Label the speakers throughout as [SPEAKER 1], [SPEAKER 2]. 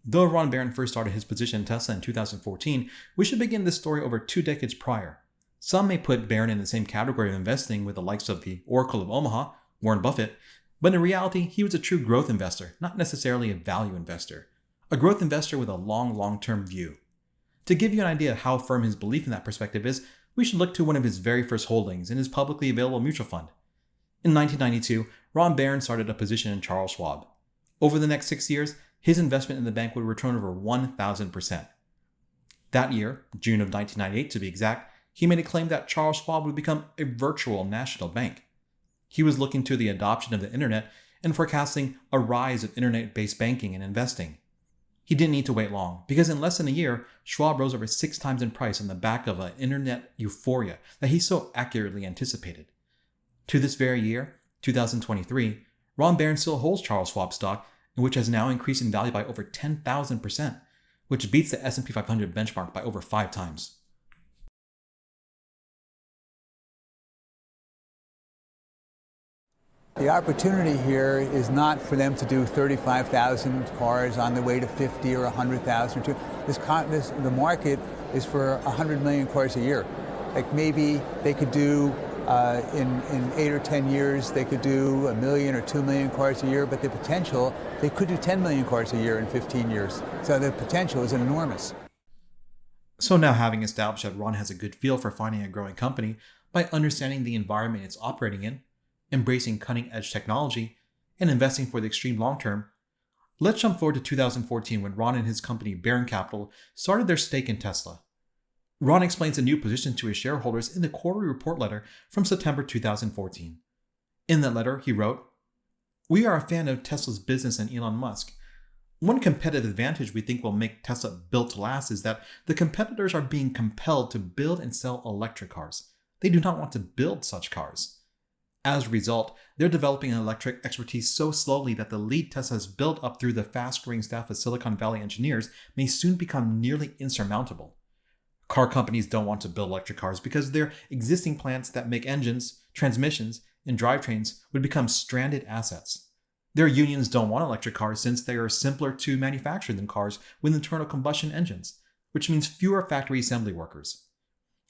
[SPEAKER 1] Though Ron Barron first started his position in Tesla in 2014, we should begin this story over 2 decades prior. Some may put Barron in the same category of investing with the likes of the Oracle of Omaha, Warren Buffett, but in reality, he was a true growth investor, not necessarily a value investor. A growth investor with a long-term view. To give you an idea of how firm his belief in that perspective is, we should look to one of his very first holdings in his publicly available mutual fund. In 1992, Ron Barron started a position in Charles Schwab. Over the next 6 years, his investment in the bank would return over 1,000%. That year, June of 1998 to be exact, he made a claim that Charles Schwab would become a virtual national bank. He was looking to the adoption of the internet and forecasting a rise of internet-based banking and investing. He didn't need to wait long, because in less than a year, Schwab rose over 6 times in price on the back of an internet euphoria that he so accurately anticipated. To this very year, 2023, Ron Barron still holds Charles Schwab stock, which has now increased in value by over 10,000%, which beats the S&P 500 benchmark by over 5 times.
[SPEAKER 2] The opportunity here is not for them to do 35,000 cars on the way to 50 or 100,000. The market is for 100 million cars a year. Like maybe they could do, in 8 or 10 years, they could do 1 million or 2 million cars a year, but the potential, they could do 10 million cars a year in 15 years. So the potential is enormous.
[SPEAKER 1] So now, having established that Ron has a good feel for finding a growing company by understanding the environment it's operating in, embracing cutting-edge technology, and investing for the extreme long term, let's jump forward to 2014 when Ron and his company Barron Capital started their stake in Tesla. Ron explains a new position to his shareholders in the quarterly report letter from September 2014. In that letter, he wrote, "We are a fan of Tesla's business and Elon Musk. One competitive advantage we think will make Tesla built to last is that the competitors are being compelled to build and sell electric cars. They do not want to build such cars. As a result, they're developing an electric expertise so slowly that the lead Tesla has built up through the fast-growing staff of Silicon Valley engineers may soon become nearly insurmountable. Car companies don't want to build electric cars because their existing plants that make engines, transmissions, and drivetrains would become stranded assets. Their unions don't want electric cars since they are simpler to manufacture than cars with internal combustion engines, which means fewer factory assembly workers.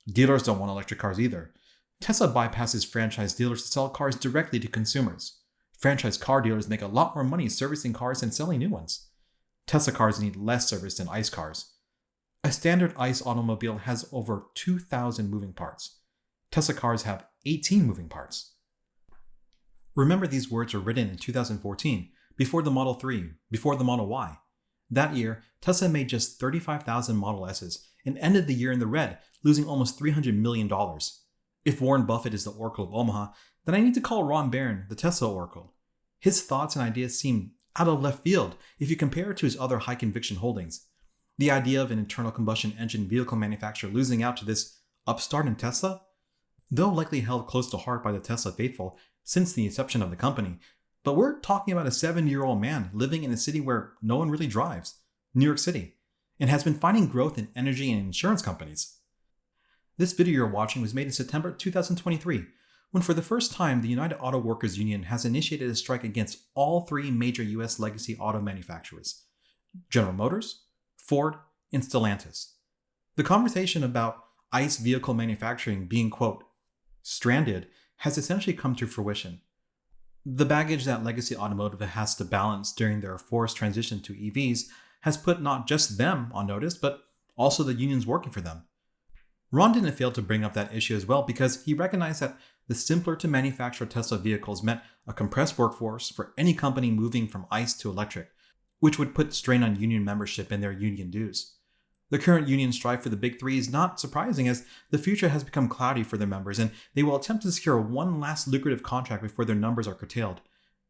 [SPEAKER 1] Dealers don't want electric cars either. Tesla bypasses franchise dealers to sell cars directly to consumers. Franchise car dealers make a lot more money servicing cars than selling new ones. Tesla cars need less service than ICE cars. A standard ICE automobile has over 2,000 moving parts. Tesla cars have 18 moving parts." Remember, these words were written in 2014, before the Model 3, before the Model Y. That year, Tesla made just 35,000 Model S's and ended the year in the red, losing almost $300 million. If Warren Buffett is the Oracle of Omaha, then I need to call Ron Barron the Tesla Oracle. His thoughts and ideas seem out of left field if you compare it to his other high-conviction holdings. The idea of an internal combustion engine vehicle manufacturer losing out to this upstart in Tesla? Though likely held close to heart by the Tesla faithful since the inception of the company, but we're talking about a 7-year-old man living in a city where no one really drives, New York City, and has been finding growth in energy and insurance companies. This video you're watching was made in September 2023, when for the first time the United Auto Workers Union has initiated a strike against all 3 major US legacy auto manufacturers: General Motors, Ford, and Stellantis. The conversation about ICE vehicle manufacturing being, quote, stranded has essentially come to fruition. The baggage that legacy automotive has to balance during their forced transition to EVs has put not just them on notice, but also the unions working for them. Ron didn't fail to bring up that issue as well because he recognized that the simpler to manufacture Tesla vehicles meant a compressed workforce for any company moving from ICE to electric, which would put strain on union membership and their union dues. The current union strife for the big 3 is not surprising as the future has become cloudy for their members and they will attempt to secure one last lucrative contract before their numbers are curtailed.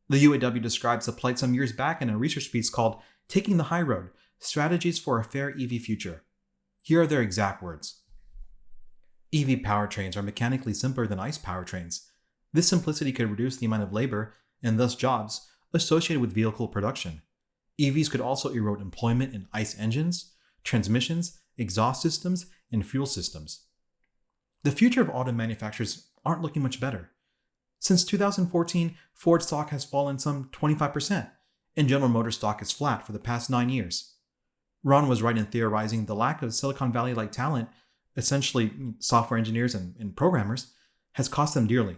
[SPEAKER 1] The UAW describes the plight some years back in a research piece called "Taking the High Road: Strategies for a Fair EV Future." Here are their exact words. EV powertrains are mechanically simpler than ICE powertrains. This simplicity could reduce the amount of labor, and thus jobs, associated with vehicle production. EVs could also erode employment in ICE engines, transmissions, exhaust systems, and fuel systems. The future of auto manufacturers aren't looking much better. Since 2014, Ford stock has fallen some 25%, and General Motors stock is flat for the past 9 years. Ron was right in theorizing the lack of Silicon Valley-like talent, essentially software engineers and programmers, has cost them dearly.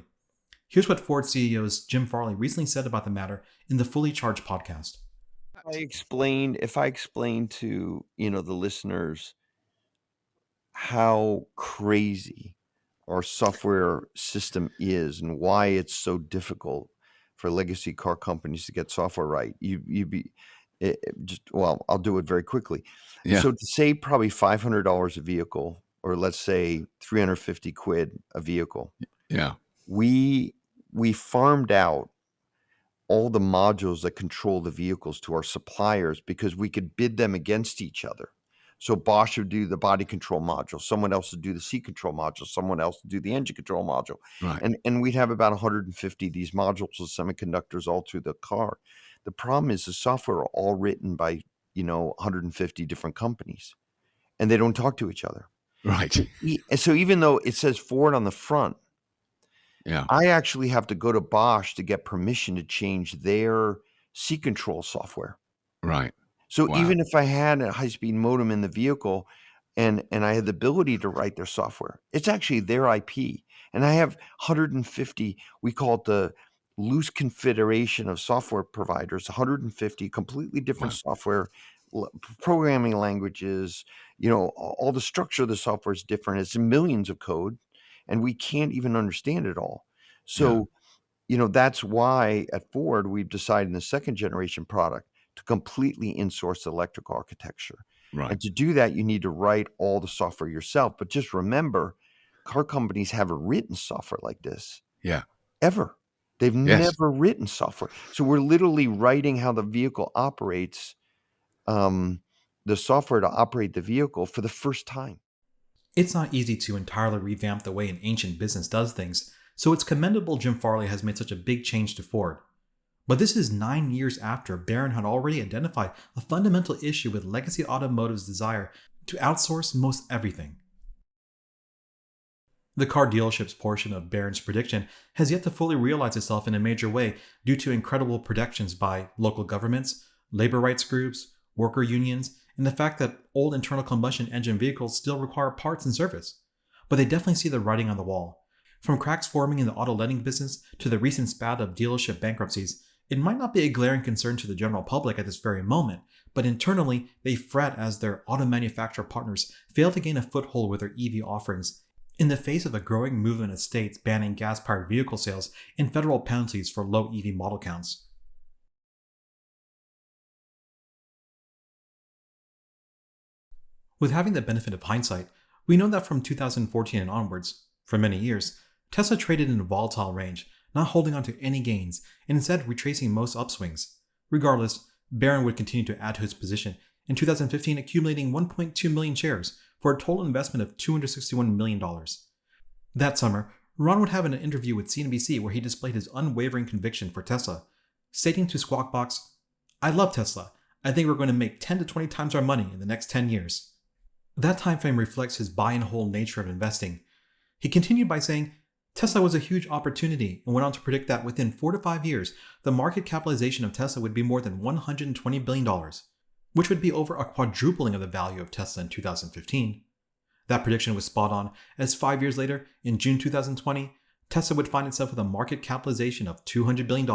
[SPEAKER 1] Here's what Ford CEO's Jim Farley recently said about the matter in the Fully Charged podcast.
[SPEAKER 3] If I explained to, the listeners how crazy our software system is and why it's so difficult for legacy car companies to get software right, you'd be I'll do it very quickly.
[SPEAKER 4] Yeah.
[SPEAKER 3] So to save probably $500 a vehicle, or let's say 350 quid a vehicle,
[SPEAKER 4] Yeah.
[SPEAKER 3] we farmed out all the modules that control the vehicles to our suppliers because we could bid them against each other. So Bosch would do the body control module, someone else would do the seat control module, someone else would do the engine control module.
[SPEAKER 4] Right.
[SPEAKER 3] And we'd have about 150 of these modules of semiconductors all through the car. The problem is the software are all written by, 150 different companies, and they don't talk to each other.
[SPEAKER 4] Right.
[SPEAKER 3] And so even though it says Ford on the front,
[SPEAKER 4] Yeah.
[SPEAKER 3] I actually have to go to Bosch to get permission to change their seat control software.
[SPEAKER 4] Right.
[SPEAKER 3] So
[SPEAKER 4] Wow.
[SPEAKER 3] even if I had a high-speed modem in the vehicle and I had the ability to write their software, it's actually their IP. And I have 150, we call it the loose confederation of software providers, 150 completely different
[SPEAKER 4] Wow.
[SPEAKER 3] software programming languages. All the structure of the software is different. It's millions of code, and we can't even understand it all. So, that's why at Ford, we've decided in the second generation product to completely insource the electrical architecture.
[SPEAKER 4] Right.
[SPEAKER 3] And to do that, you need to write all the software yourself. But just remember, car companies haven't written software like this.
[SPEAKER 4] Yeah.
[SPEAKER 3] Ever. They've
[SPEAKER 4] Yes.
[SPEAKER 3] never written software. So we're literally writing how the vehicle operates, the software to operate the vehicle for the first time.
[SPEAKER 1] It's not easy to entirely revamp the way an ancient business does things, so it's commendable Jim Farley has made such a big change to Ford. But this is 9 years after Barron had already identified a fundamental issue with legacy automotive's desire to outsource most everything. The car dealerships portion of Barron's prediction has yet to fully realize itself in a major way due to incredible predictions by local governments, labor rights groups, worker unions, and the fact that old internal combustion engine vehicles still require parts and service. But they definitely see the writing on the wall. From cracks forming in the auto lending business to the recent spat of dealership bankruptcies, it might not be a glaring concern to the general public at this very moment, but internally they fret as their auto manufacturer partners fail to gain a foothold with their EV offerings in the face of a growing movement of states banning gas-powered vehicle sales and federal penalties for low EV model counts. With having the benefit of hindsight, we know that from 2014 and onwards, for many years, Tesla traded in a volatile range, not holding on to any gains, and instead retracing most upswings. Regardless, Barron would continue to add to his position, in 2015 accumulating 1.2 million shares for a total investment of $261 million. That summer, Ron would have an interview with CNBC where he displayed his unwavering conviction for Tesla, stating to Squawk Box, "I love Tesla. I think we're going to make 10 to 20 times our money in the next 10 years. That time frame reflects his buy and hold nature of investing. He continued by saying, Tesla was a huge opportunity and went on to predict that within 4 to 5 years, the market capitalization of Tesla would be more than $120 billion, which would be over a quadrupling of the value of Tesla in 2015. That prediction was spot on, as 5 years later, in June 2020, Tesla would find itself with a market capitalization of $200 billion.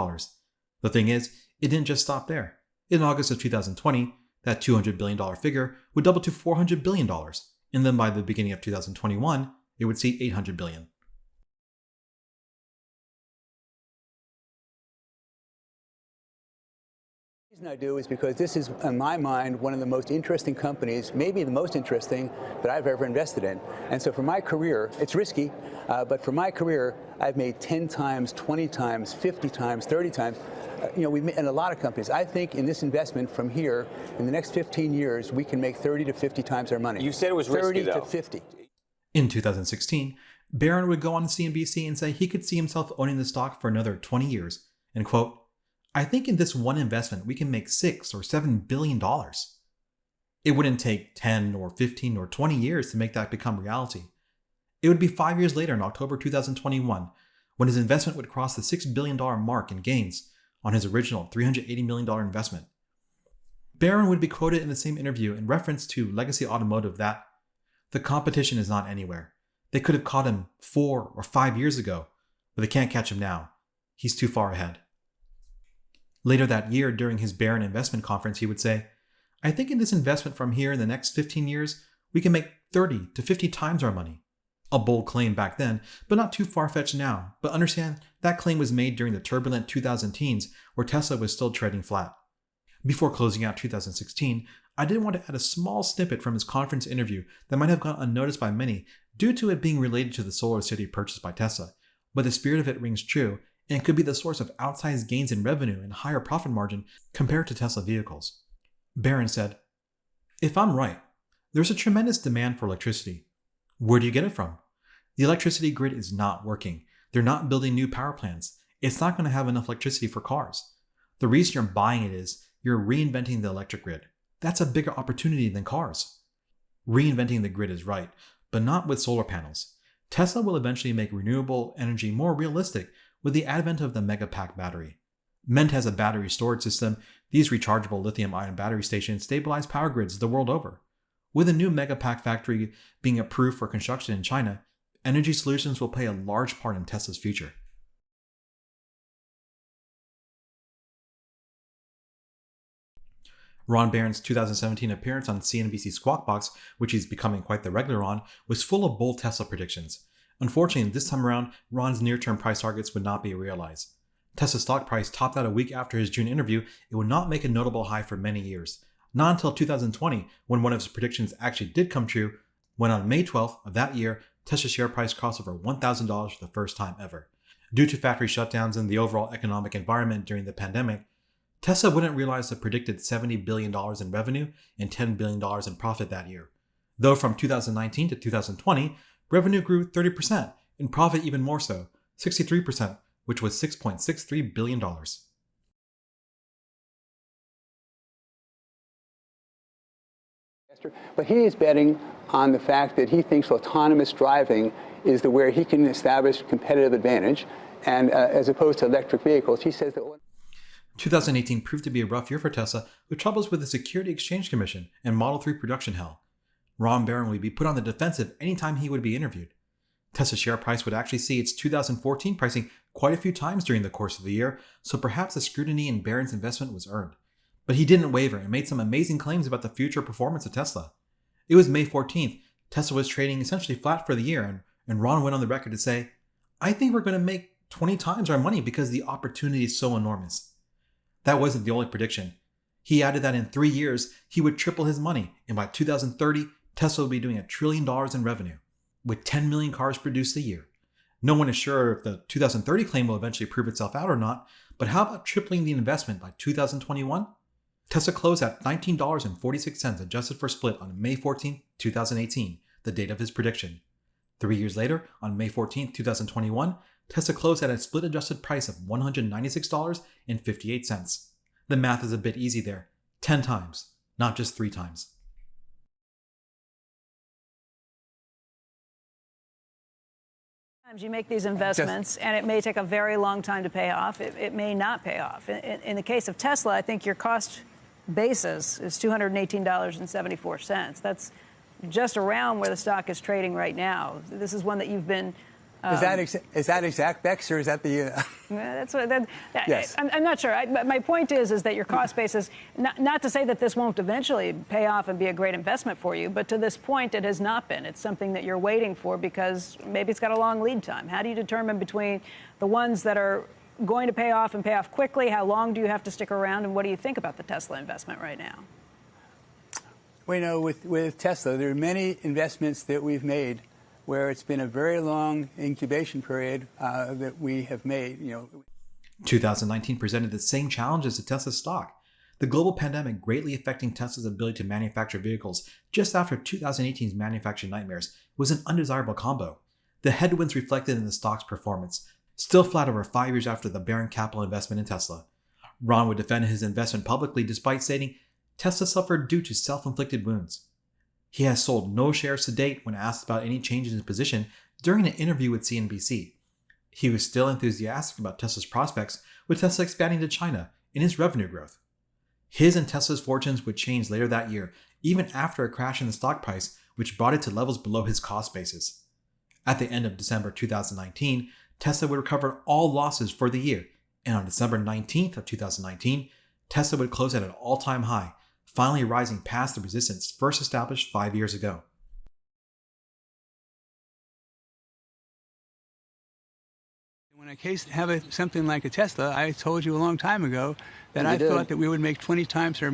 [SPEAKER 1] The thing is, it didn't just stop there. In August of 2020, that $200 billion figure would double to $400 billion, and then by the beginning of 2021, it would see $800 billion.
[SPEAKER 2] The reason I do is because this is, in my mind, one of the most interesting companies, maybe the most interesting that I've ever invested in. And so for my career, it's risky, but for my career, I've made 10 times, 20 times, 50 times, 30 times. In a lot of companies. I think in this investment from here, in the next 15 years, we can make 30 to 50 times our money.
[SPEAKER 5] You said it was risky,
[SPEAKER 2] 30
[SPEAKER 5] though.
[SPEAKER 2] to 50.
[SPEAKER 1] In 2016, Barron would go on CNBC and say he could see himself owning the stock for another 20 years, and quote, "I think in this one investment we can make $6 or $7 billion. It wouldn't take 10 or 15 or 20 years to make that become reality. It would be 5 years later in October 2021 when his investment would cross the $6 billion mark in gains on his original $380 million investment." Barron would be quoted in the same interview in reference to Legacy Automotive that the competition is not anywhere. They could have caught him 4 or 5 years ago, but they can't catch him now. He's too far ahead. Later that year, during his Barron investment conference, he would say, I think in this investment from here in the next 15 years, we can make 30 to 50 times our money. A bold claim back then, but not too far-fetched now. But understand, that claim was made during the turbulent 2000 teens where Tesla was still trading flat. Before closing out 2016, I did want to add a small snippet from his conference interview that might have gone unnoticed by many due to it being related to the Solar City purchased by Tesla, but the spirit of it rings true and could be the source of outsized gains in revenue and higher profit margin compared to Tesla vehicles. Barron said, if I'm right, there's a tremendous demand for electricity. Where do you get it from? The electricity grid is not working. They're not building new power plants. It's not going to have enough electricity for cars. The reason you're buying it is you're reinventing the electric grid. That's a bigger opportunity than cars. Reinventing the grid is right, but not with solar panels. Tesla will eventually make renewable energy more realistic with the advent of the Megapack battery. Meant as a battery storage system, these rechargeable lithium-ion battery stations stabilize power grids the world over. With a new Megapack factory being approved for construction in China, energy solutions will play a large part in Tesla's future. Ron Barron's 2017 appearance on CNBC's Squawk Box, which he's becoming quite the regular on, was full of bold Tesla predictions. Unfortunately, this time around, Ron's near-term price targets would not be realized. Tesla's stock price topped out a week after his June interview. It would not make a notable high for many years. Not until 2020, when one of his predictions actually did come true, when on May 12th of that year, Tesla's share price crossed over $1,000 for the first time ever. Due to factory shutdowns and the overall economic environment during the pandemic, Tesla wouldn't realize the predicted $70 billion in revenue and $10 billion in profit that year. Though from 2019 to 2020, revenue grew 30%, and profit even more so, 63%, which was $6.63 billion.
[SPEAKER 2] But he is betting on the fact that he thinks autonomous driving is the where he can establish competitive advantage, and as opposed to electric vehicles, he says that
[SPEAKER 1] 2018 proved to be a rough year for Tesla, with troubles with the Security Exchange Commission and Model 3 production hell. Ron Barron would be put on the defensive anytime he would be interviewed. Tesla's share price would actually see its 2014 pricing quite a few times during the course of the year, so perhaps the scrutiny in Barron's investment was earned. But he didn't waver and made some amazing claims about the future performance of Tesla. It was May 14th, Tesla was trading essentially flat for the year, and Ron went on the record to say, I think we're going to make 20 times our money because the opportunity is so enormous. That wasn't the only prediction. He added that in 3 years, he would triple his money, and by 2030, Tesla will be doing $1 trillion in revenue, with 10 million cars produced a year. No one is sure if the 2030 claim will eventually prove itself out or not, but how about tripling the investment by 2021? Tesla closed at $19.46 adjusted for split on May 14, 2018, the date of his prediction. 3 years later, on May 14, 2021, Tesla closed at a split adjusted price of $196.58. The math is a bit easy there. 10 times, not just 3 times.
[SPEAKER 5] Sometimes you make these investments, and it may take a very long time to pay off. It may not pay off. In the case of Tesla, I think your cost basis is $218.74. That's just around where the stock is trading right now. This is one that you've been...
[SPEAKER 2] Is that exact, Bex, or is that the...
[SPEAKER 5] That's
[SPEAKER 2] Yes.
[SPEAKER 5] I'm not sure. My point is that your cost basis, not to say that this won't eventually pay off and be a great investment for you, but to this point, it has not been. It's something that you're waiting for because maybe it's got a long lead time. How do you determine between the ones that are going to pay off and pay off quickly? How long do you have to stick around? And what do you think about the Tesla investment right now?
[SPEAKER 2] Well, you know, with Tesla, there are many investments that we've made where it's been a very long incubation period that we have made.
[SPEAKER 1] 2019 presented the same challenges to Tesla's stock. The global pandemic greatly affecting Tesla's ability to manufacture vehicles just after 2018's manufacturing nightmares was an undesirable combo. The headwinds reflected in the stock's performance, still flat over 5 years after the Barron capital investment in Tesla. Ron would defend his investment publicly despite stating Tesla suffered due to self-inflicted wounds. He has sold no shares to date when asked about any changes in his position during an interview with CNBC. He was still enthusiastic about Tesla's prospects, with Tesla expanding to China and its revenue growth. His and Tesla's fortunes would change later that year, even after a crash in the stock price, which brought it to levels below his cost basis. At the end of December 2019, Tesla would recover all losses for the year, and on December 19th of 2019, Tesla would close at an all-time high, finally rising past the resistance first established 5 years ago.
[SPEAKER 2] When I have something like a Tesla, I told you a long time ago that I thought that we would make 20 times our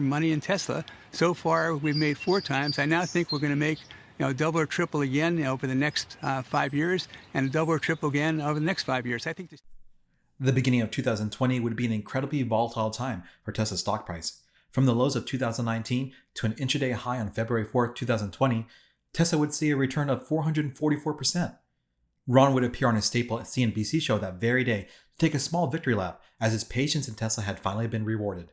[SPEAKER 2] money in Tesla. So far, we've made 4 times. I now think we're going to make double or triple again over the next 5 years, and double or triple again over the next 5 years. I think
[SPEAKER 1] the beginning of 2020 would be an incredibly volatile time for Tesla's stock price. From the lows of 2019 to an intraday high on February 4th, 2020, Tesla would see a return of 444%. Ron would appear on his staple CNBC show that very day to take a small victory lap, as his patience in Tesla had finally been rewarded.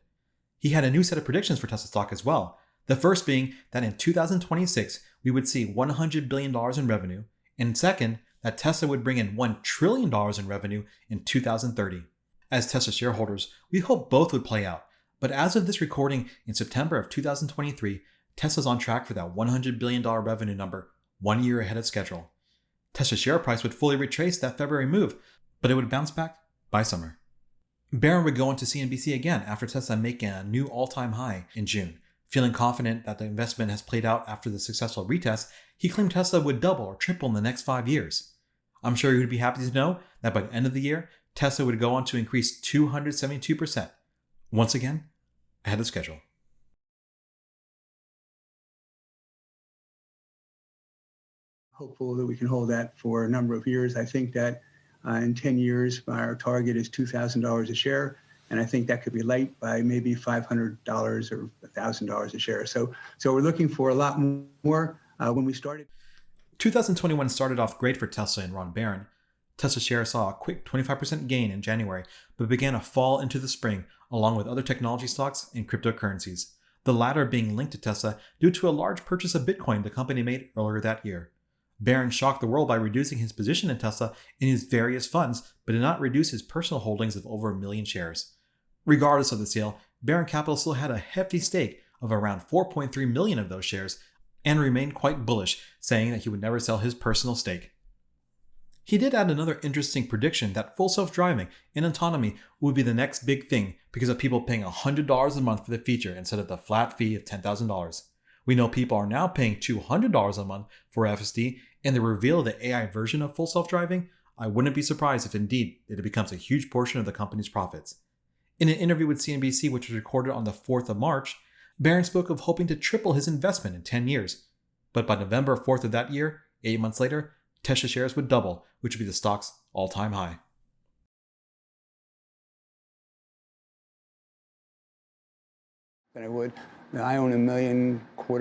[SPEAKER 1] He had a new set of predictions for Tesla stock as well, the first being that in 2026 we would see $100 billion in revenue, and second, that Tesla would bring in $1 trillion in revenue in 2030. As Tesla shareholders, we hope both would play out, but as of this recording in September of 2023, Tesla's on track for that $100 billion revenue number 1 year ahead of schedule. Tesla's share price would fully retrace that February move, but it would bounce back by summer. Barron would go on to CNBC again after Tesla making a new all-time high in June. Feeling confident that the investment has played out after the successful retest, he claimed Tesla would double or triple in the next 5 years. I'm sure you would be happy to know that by the end of the year, Tesla would go on to increase 272%. Once again, ahead of schedule.
[SPEAKER 2] Hopeful that we can hold that for a number of years. I think that in 10 years, our target is $2,000 a share. And I think that could be light by maybe $500 or $1,000 a share. So we're looking for a lot more. When we started,
[SPEAKER 1] 2021 started off great for Tesla and Ron Barron. Tesla shares saw a quick 25% gain in January, but began a fall into the spring, along with other technology stocks and cryptocurrencies, the latter being linked to Tesla due to a large purchase of Bitcoin the company made earlier that year. Barron shocked the world by reducing his position in Tesla in his various funds, but did not reduce his personal holdings of over 1 million shares. Regardless of the sale, Barron Capital still had a hefty stake of around 4.3 million of those shares and remained quite bullish, saying that he would never sell his personal stake. He did add another interesting prediction that full self-driving and autonomy would be the next big thing because of people paying $100 a month for the feature instead of the flat fee of $10,000. We know people are now paying $200 a month for FSD, and the reveal of the AI version of full self-driving, I wouldn't be surprised if indeed it becomes a huge portion of the company's profits. In an interview with CNBC, which was recorded on the 4th of March, Barron spoke of hoping to triple his investment in 10 years. But by November 4th of that year, 8 months later, Tesla shares would double, which would be the stock's all-time high.
[SPEAKER 2] than I would. I own 1.25 million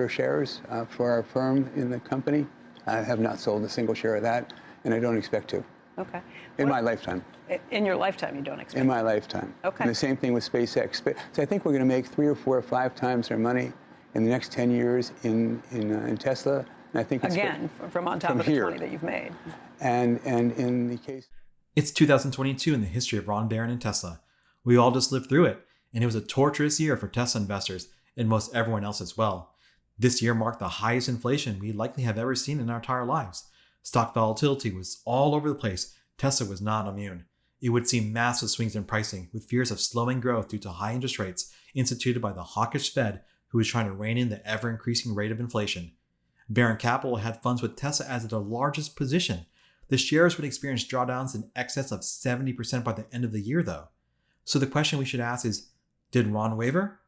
[SPEAKER 2] shares for our firm in the company. I have not sold a single share of that, and I don't expect to.
[SPEAKER 5] Okay.
[SPEAKER 2] In my lifetime.
[SPEAKER 5] In your lifetime, you don't expect?
[SPEAKER 2] In my lifetime.
[SPEAKER 5] Okay.
[SPEAKER 2] And the same thing with SpaceX. So I think we're going to make 3 or 4 or 5 times our money in the next 10 years in Tesla. And I think it's
[SPEAKER 5] again from on top of the 20 that you've made.
[SPEAKER 2] And in the case,
[SPEAKER 1] it's 2022 in the history of Ron Barron and Tesla. We all just lived through it, and it was a torturous year for Tesla investors and most everyone else as well. This year marked the highest inflation we likely have ever seen in our entire lives. Stock volatility was all over the place. Tesla was not immune. It would see massive swings in pricing, with fears of slowing growth due to high interest rates instituted by the hawkish Fed, who was trying to rein in the ever-increasing rate of inflation. Barron Capital had funds with Tesla as their largest position. The shares would experience drawdowns in excess of 70% by the end of the year, though. So the question we should ask is, did Ron waver?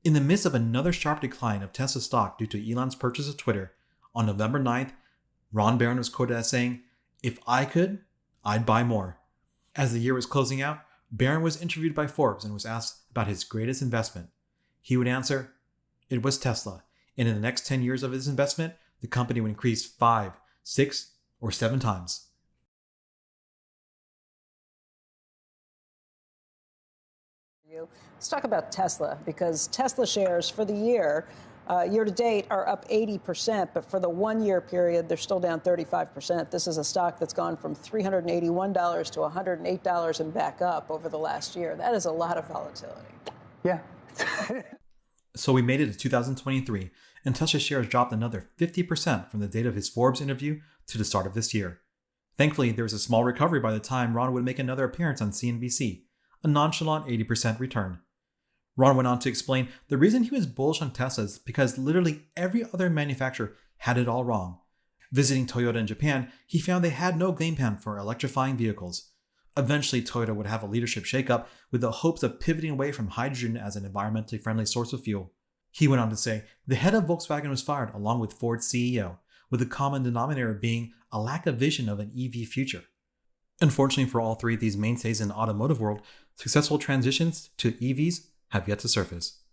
[SPEAKER 1] In the midst of another sharp decline of Tesla stock due to Elon's purchase of Twitter, on November 9th, Ron Barron was quoted as saying, "If I could, I'd buy more." As the year was closing out, Barron was interviewed by Forbes and was asked about his greatest investment. He would answer, it was Tesla, and in the next 10 years of his investment, the company would increase 5, 6, or 7 times.
[SPEAKER 5] Let's talk about Tesla, because Tesla shares for the year, year to date, are up 80%, but for the 1 year period, they're still down 35%. This is a stock that's gone from $381 to $108 and back up over the last year. That is a lot of volatility.
[SPEAKER 2] yeah,
[SPEAKER 1] So we made it to 2023, and Tesla shares dropped another 50% from the date of his Forbes interview to the start of this year. Thankfully, there was a small recovery by the time Ron would make another appearance on CNBC, a nonchalant 80% return. Ron went on to explain the reason he was bullish on Tesla is because literally every other manufacturer had it all wrong. Visiting Toyota in Japan, he found they had no game plan for electrifying vehicles. Eventually, Toyota would have a leadership shakeup with the hopes of pivoting away from hydrogen as an environmentally friendly source of fuel. He went on to say, the head of Volkswagen was fired along with Ford's CEO, with the common denominator being a lack of vision of an EV future. Unfortunately for all three of these mainstays in the automotive world, successful transitions to EVs have yet to surface.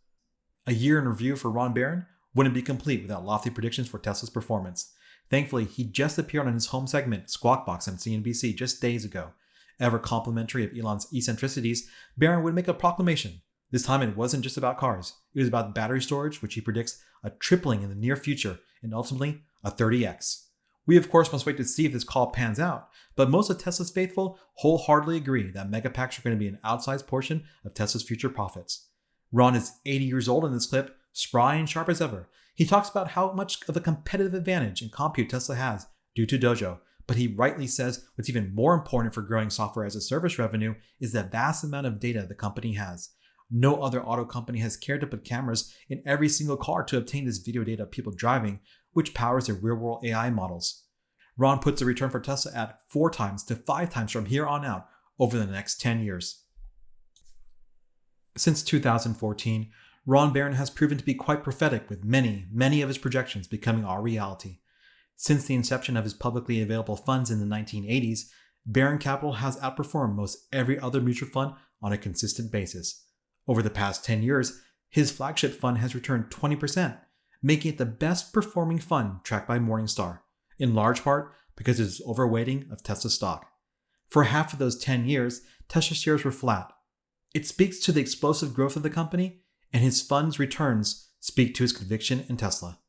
[SPEAKER 1] A year in review for Ron Barron wouldn't be complete without lofty predictions for Tesla's performance. Thankfully, he just appeared on his home segment, Squawk Box on CNBC, just days ago. Ever complimentary of Elon's eccentricities, Barron would make a proclamation. This time it wasn't just about cars. It was about battery storage, which he predicts a tripling in the near future and ultimately a 30x. We of course must wait to see if this call pans out, but most of Tesla's faithful wholeheartedly agree that megapacks are going to be an outsized portion of Tesla's future profits. Ron is 80 years old in this clip, spry and sharp as ever. He talks about how much of a competitive advantage in compute Tesla has due to Dojo, but he rightly says what's even more important for growing software as a service revenue is the vast amount of data the company has. No other auto company has cared to put cameras in every single car to obtain this video data of people driving, which powers their real-world AI models. Ron puts the return for Tesla at 4 times to 5 times from here on out over the next 10 years. Since 2014, Ron Barron has proven to be quite prophetic with many of his projections becoming our reality. Since the inception of his publicly available funds in the 1980s, Barron Capital has outperformed most every other mutual fund on a consistent basis. Over the past 10 years, his flagship fund has returned 20%, making it the best performing fund tracked by Morningstar, in large part because of his overweighting of Tesla stock. For half of those 10 years, Tesla shares were flat. It speaks to the explosive growth of the company, and his fund's returns speak to his conviction in Tesla.